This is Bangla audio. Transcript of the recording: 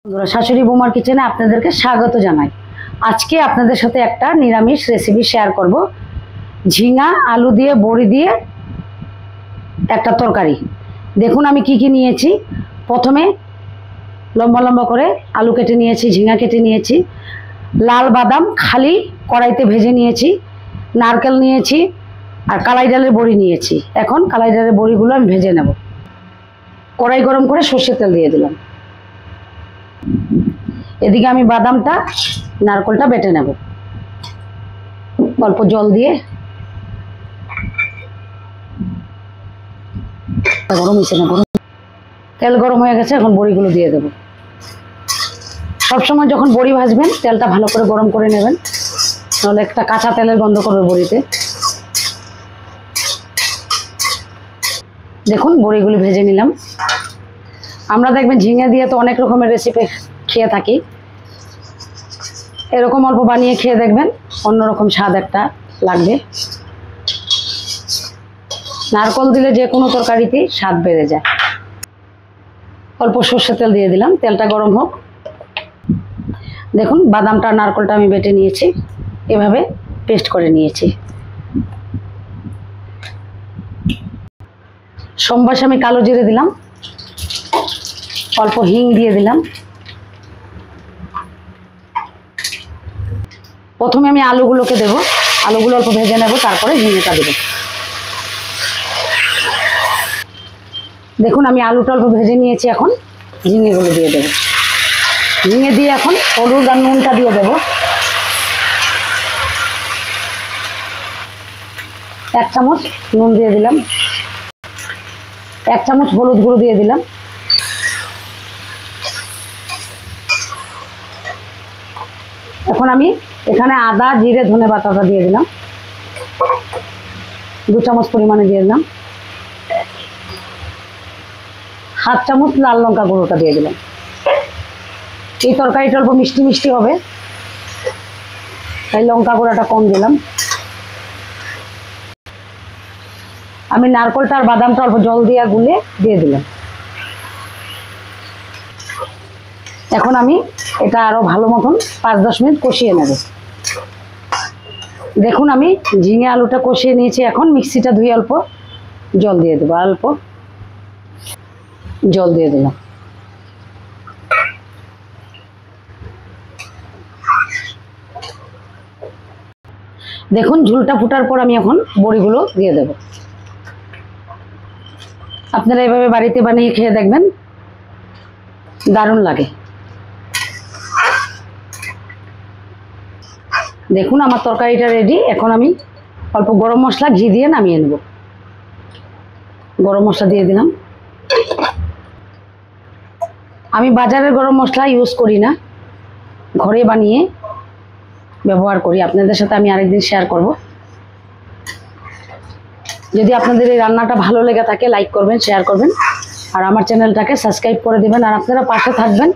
বন্ধুরা, শাশুড়ি বৌমার কিচেনে আপনাদেরকে স্বাগত জানাই। আজকে আপনাদের সাথে একটা নিরামিষ রেসিপি শেয়ার করব। ঝিঙা আলু দিয়ে বড়ি দিয়ে একটা তরকারি। দেখুন আমি কি কি নিয়েছি। প্রথমে লম্বা লম্বা করে আলু কেটে নিয়েছি, ঝিঙা কেটে নিয়েছি, লাল বাদাম খালি কড়াইতে ভেজে নিয়েছি, নারকেল নিয়েছি আর কালাই ডালের বড়ি নিয়েছি। এখন কালাই ডালের বড়িগুলো আমি ভেজে নেব। কড়াই গরম করে সর্ষের তেল দিয়ে দিলাম। এদিকে আমি বাদামটা নারকেলটা বেটে নেব অল্প জল দিয়ে। গরম হয়েছে না? গরম তেল গরম হয়ে গেছে, এখন বড়িগুলো দিয়ে দেব। সবসময় যখন বড়ি ভাজবেন তেলটা ভালো করে গরম করে নেবেন, নাহলে একটা কাঁচা তেলের গন্ধ করবে বড়িতে। দেখুন বড়িগুলো ভেজে নিলাম। আমরা দেখবেন ঝিঙে দিয়ে তো অনেক রকমের রেসিপি খেয়ে থাকি, এরকম অল্প বানিয়ে খেয়ে দেখবেন, অন্যরকম স্বাদ একটা লাগবে। নারকেল দিলে যে কোনো তরকারিতেই স্বাদ বেড়ে যায়। অল্প সর্ষের তেল দিয়ে দিলাম, তেলটা গরম হোক। দেখুন বাদামটা নারকেলটা আমি বেটে নিয়েছি, এভাবে পেস্ট করে নিয়েছি। সম্বাসে আমি কালো জিরে দিলাম, অল্প হিং দিয়ে দিলাম। প্রথমে আমি আলুগুলোকে দেব, আলুগুলো অল্প ভেজে নেব, তারপরে ঝিঙেটা দেব। দেখুন আমি আলুটা অল্প ভেজে নিয়েছি, এখন ঝিঙেগুলো দিয়ে দেব। ঝিঙে দিয়ে এখন হলুদ আর নুনটা দিয়ে দেব। 1 চামচ নুন দিয়ে দিলাম, 1 চামচ হলুদ গুঁড়ো দিয়ে দিলাম। এখন আমি এখানে আদা জিরে ধনে বাটাটা দিয়ে দিলাম, 2 চামচ পরিমাণে দিয়ে দিলাম। 7 চামচ লাল লঙ্কা গুঁড়োটা দিয়ে দিলাম। এই তরকারিটা অল্প মিষ্টি মিষ্টি হবে, তাই লঙ্কা গুঁড়োটা কম দিলাম। আমি নারকেলটা আর বাদামটা অল্প জল দিয়ে গুলে দিয়ে দিলাম। এখন আমি এটা আরো ভালো মতন 5-10 মিনিট কষিয়ে নেব। দেখুন আমি ঝিঙে আলুটা কষিয়ে নিয়েছি, এখন মিক্সিটা ধুয়ে অল্প জল দিয়ে দেবো। অল্প জল দিয়ে দিলাম। দেখুন ঝোলটা ফুটার পর আমি এখন বড়িগুলো দিয়ে দেব। আপনারা এভাবে বাড়িতে বানিয়ে খেয়ে দেখবেন, দারুণ লাগে। দেখুন আমার তরকারিটা রেডি। এখন আমি অল্প গরম মশলা ঘি দিয়ে নামিয়ে নেব। গরম মশলা দিয়ে দিলাম। আমি বাজারের গরম মশলা ইউজ করি না, ঘরে বানিয়ে ব্যবহার করি। আপনাদের সাথে আমি আরেকদিন শেয়ার করব। যদি আপনাদের এই রান্নাটা ভালো লেগে থাকে লাইক করবেন, শেয়ার করবেন, আর আমার চ্যানেলটাকে সাবস্ক্রাইব করে দেবেন। আর আপনারা পাশে থাকবেন।